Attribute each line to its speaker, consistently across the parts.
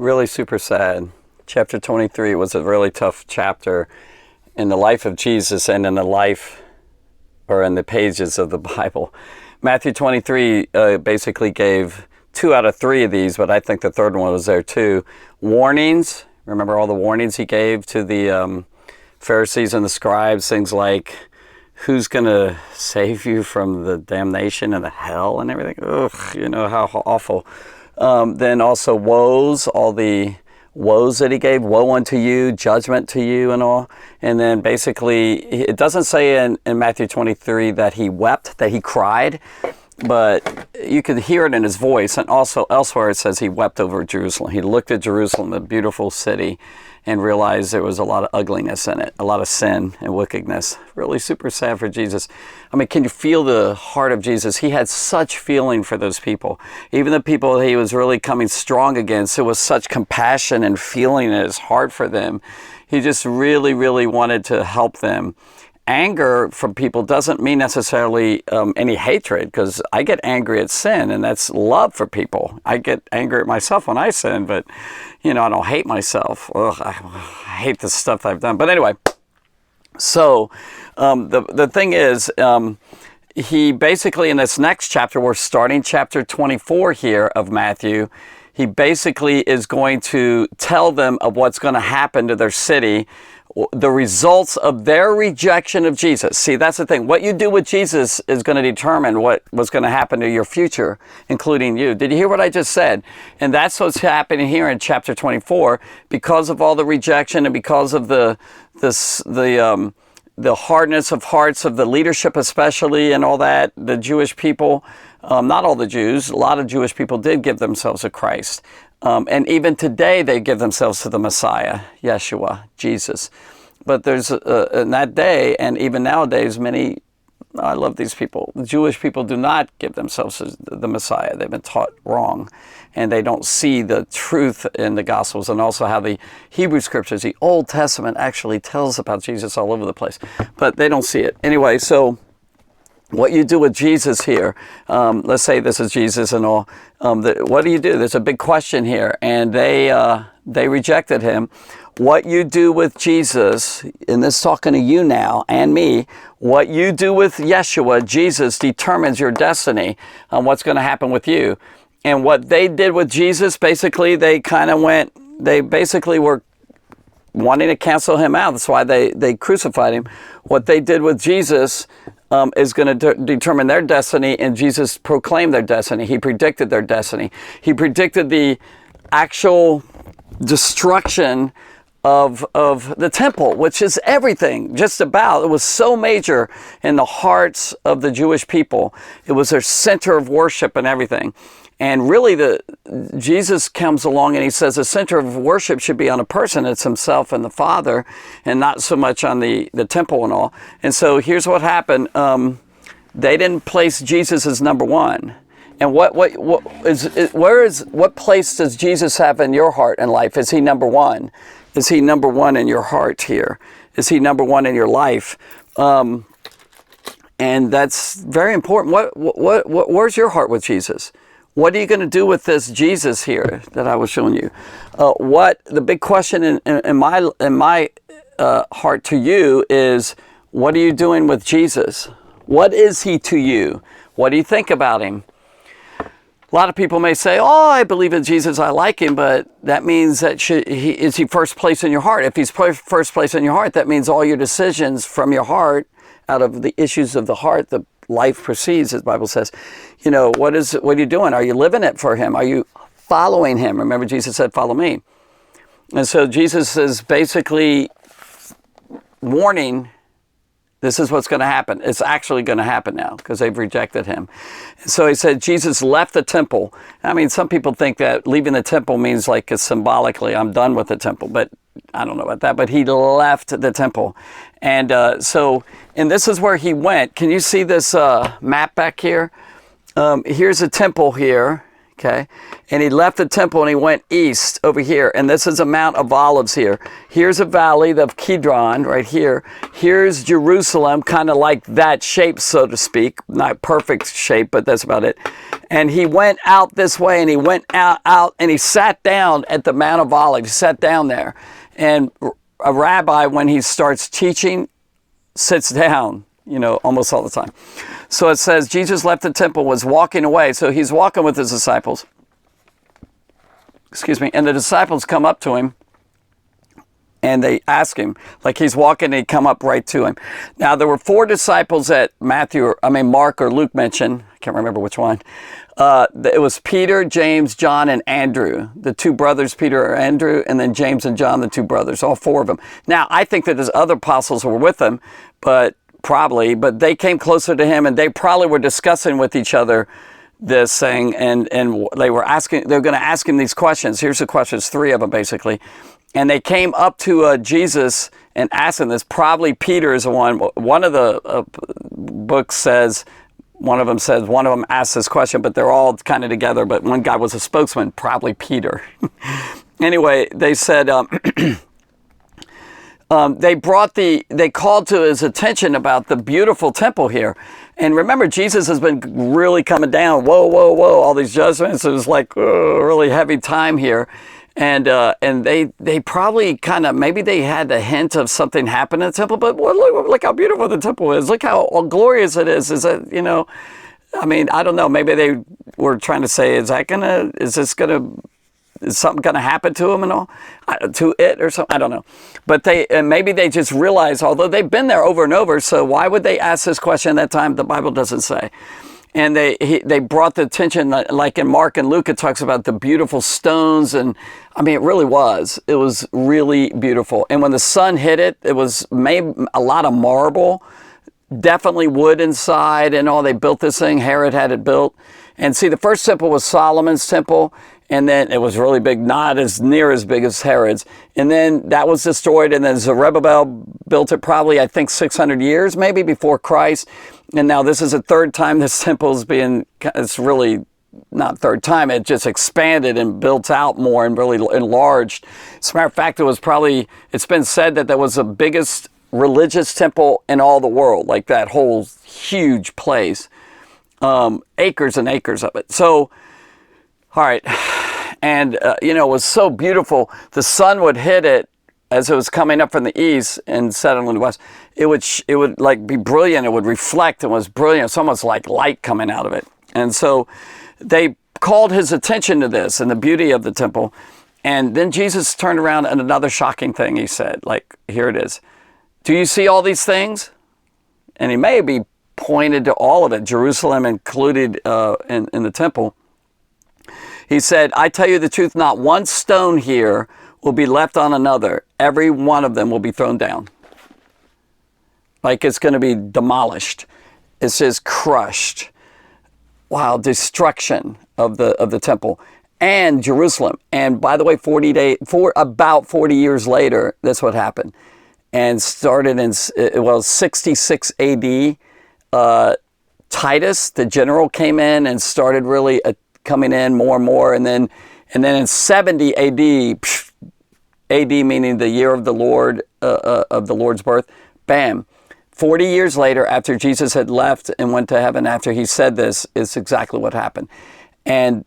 Speaker 1: Really super sad. Chapter 23 was a really tough chapter in the life of Jesus and in the life or in the pages of the Bible. Matthew 23 basically gave 2 out of 3 of these, but I think the third one was there too. Warnings. Remember all the warnings he gave to the Pharisees and the scribes, things like, who's going to save you from the damnation and the hell and everything? Ugh, how awful. Then also woes, all the woes that he gave, woe unto you, judgment to you and all. And then basically, it doesn't say in Matthew 23 that he wept, that he cried, but you could hear it in his voice. And also elsewhere it says he wept over Jerusalem. He looked at Jerusalem, the beautiful city, and realized there was a lot of ugliness in it, a lot of sin and wickedness. Really super sad for Jesus. I mean, can you feel the heart of Jesus? He had such feeling for those people. Even the people he was really coming strong against, there was such compassion and feeling in his heart for them. He just really, really wanted to help them. Anger from people doesn't mean necessarily any hatred, because I get angry at sin, and that's love for people. I get angry at myself when I sin, but I don't hate myself. Ugh, I hate the stuff I've done. But anyway, so the thing is, he basically in this next chapter, we're starting chapter 24 here of Matthew. He basically is going to tell them of what's going to happen to their city, the results of their rejection of Jesus. See, that's the thing. What you do with Jesus is going to determine what's going to happen to your future, including you. Did you hear what I just said? And that's what's happening here in chapter 24. Because of all the rejection and because of the hardness of hearts of the leadership especially and all that, the Jewish people, not all the Jews, a lot of Jewish people did give themselves to Christ. And even today, they give themselves to the Messiah, Yeshua, Jesus. But there's, in that day, and even nowadays, I love these people. Jewish people do not give themselves to the Messiah. They've been taught wrong. And they don't see the truth in the Gospels, and also how the Hebrew Scriptures, the Old Testament, actually tells about Jesus all over the place. But they don't see it. Anyway, so what you do with Jesus here, let's say this is Jesus and all, what do you do? There's a big question here, and they rejected him. What you do with Jesus, and this is talking to you now and me, what you do with Yeshua, Jesus, determines your destiny on what's going to happen with you. And what they did with Jesus, basically, they basically were wanting to cancel him out. That's why they crucified him. What they did with Jesus is going to determine their destiny, and Jesus proclaimed their destiny. He predicted their destiny. He predicted the actual destruction of the temple, which is everything, just about. It was so major in the hearts of the Jewish people. It was their center of worship and everything. And really, Jesus comes along and he says the center of worship should be on a person. It's himself and the Father, and not so much on the temple and all. And so here's what happened. They didn't place Jesus as number one. And what place does Jesus have in your heart and life? Is he number one? Is he number one in your heart here? Is he number one in your life? And that's very important. Where's your heart with Jesus? What are you going to do with this Jesus here that I was showing you? The big question in my heart to you is, what are you doing with Jesus? What is he to you? What do you think about him? A lot of people may say, oh, I believe in Jesus, I like him, but that means that is he first place in your heart? If he's first place in your heart, that means all your decisions from your heart, out of the issues of the heart, the life proceeds, as the Bible says. What are you doing? Are you living it for him? Are you following him? Remember, Jesus said, follow me. And so Jesus is basically warning, this is what's going to happen. It's actually going to happen now because they've rejected him. So he said Jesus left the temple. I mean, some people think that leaving the temple means like symbolically, I'm done with the temple, but I don't know about that. But he left the temple. And and this is where he went. Can you see this map back here? Here's a temple here. Okay, and he left the temple and he went east over here, and this is a Mount of Olives here. Here's a valley of Kidron right here. Here's Jerusalem, kind of like that shape, so to speak. Not perfect shape, but that's about it. And he went out this way, and he went out, and he sat down at the Mount of Olives. He sat down there, and a rabbi, when he starts teaching, sits down, almost all the time. So it says Jesus left the temple, was walking away. So he's walking with his disciples. Excuse me. And the disciples come up to him and they ask him, like he's walking, they come up right to him. Now there were 4 disciples that Mark or Luke mentioned. I can't remember which one. It was Peter, James, John, and Andrew. The 2 brothers, Peter or Andrew, and then James and John, the 2 brothers, all 4 of them. Now I think that there's other apostles who were with him, but they came closer to him, and they probably were discussing with each other this thing, and they're going to ask him these questions. Here's the questions, 3 of them basically. And they came up to Jesus and asked him this. Probably Peter is the one. One of the books says, one of them asked this question, but they're all kind of together. But one guy was a spokesman, probably Peter. Anyway, they said, they called to his attention about the beautiful temple here. And remember, Jesus has been really coming down. Whoa, whoa, whoa, all these judgments. It was like a really heavy time here. And they probably kind of, maybe they had a hint of something happening in the temple, but look how beautiful the temple is. Look how glorious it is. Is it, I don't know. Maybe they were trying to say, is something going to happen to them and all, to it or something? I don't know. But maybe they just realized, although they've been there over and over, so why would they ask this question at that time? The Bible doesn't say. And they brought the attention, like in Mark and Luke, it talks about the beautiful stones. And it really was. It was really beautiful. And when the sun hit it, it was made a lot of marble, definitely wood inside and all. They built this thing. Herod had it built. And see, the first temple was Solomon's temple. And then it was really big, not as near as big as Herod's. And then that was destroyed. And then Zerubbabel built it probably, I think, 600 years maybe before Christ. And now this is the 3rd time this temple is it's really not 3rd time, it just expanded and built out more and really enlarged. As a matter of fact, it's been said that was the biggest religious temple in all the world, like that whole huge place. Acres and acres of it. So, all right. And, it was so beautiful. The sun would hit it as it was coming up from the east and setting in the west. It would like be brilliant. It would reflect. It was brilliant. It's almost like light coming out of it. And so they called his attention to this and the beauty of the temple. And then Jesus turned around, and another shocking thing he said, like, here it is. Do you see all these things? And he maybe pointed to all of it, Jerusalem included in the temple. He said, I tell you the truth, not one stone here will be left on another. Every one of them will be thrown down. Like it's going to be demolished. It says crushed. Wow, destruction of the temple and Jerusalem. And by the way, about 40 years later, that's what happened. And started in 66 AD. Titus, the general, came in and started really coming in more and more. And then in 70 AD, AD meaning the year of the Lord, of the Lord's birth, bam. 40 years later, after Jesus had left and went to heaven, after he said this, is exactly what happened. And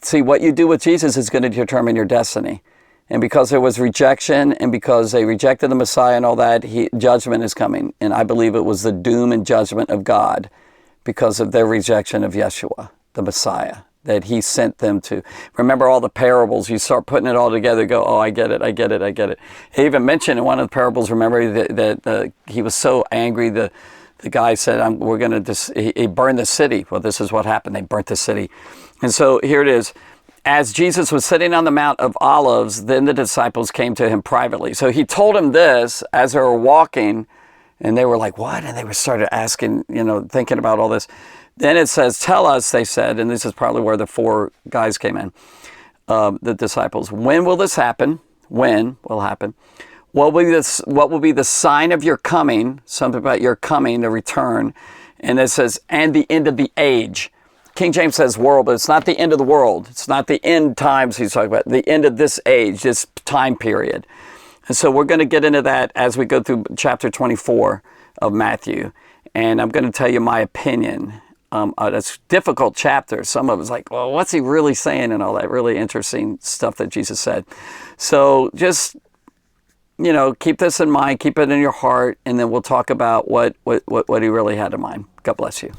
Speaker 1: see, what you do with Jesus is going to determine your destiny. And because there was rejection, and because they rejected the Messiah and all that, judgment is coming. And I believe it was the doom and judgment of God because of their rejection of Yeshua, the Messiah, that he sent them to. Remember all the parables, you start putting it all together, go, oh, I get it. He even mentioned in one of the parables, remember, that he was so angry, the guy said, he burned the city. Well, this is what happened. They burnt the city. And so here it is. As Jesus was sitting on the Mount of Olives, then the disciples came to him privately. So he told them this as they were walking, and they were like, what? And they started asking, thinking about all this. Then it says, tell us, they said, and this is probably where the 4 guys came in, the disciples. When will this happen? When will happen? What will be the sign of your coming? Something about your coming, the return. And it says, and the end of the age. King James says world, but it's not the end of the world. It's not the end times he's talking about, the end of this age, this time period. And so we're going to get into that as we go through chapter 24 of Matthew. And I'm going to tell you my opinion. That's a difficult chapter. Some of it's like, well, what's he really saying, and all that really interesting stuff that Jesus said. So just, keep this in mind, keep it in your heart, and then we'll talk about what he really had in mind. God bless you.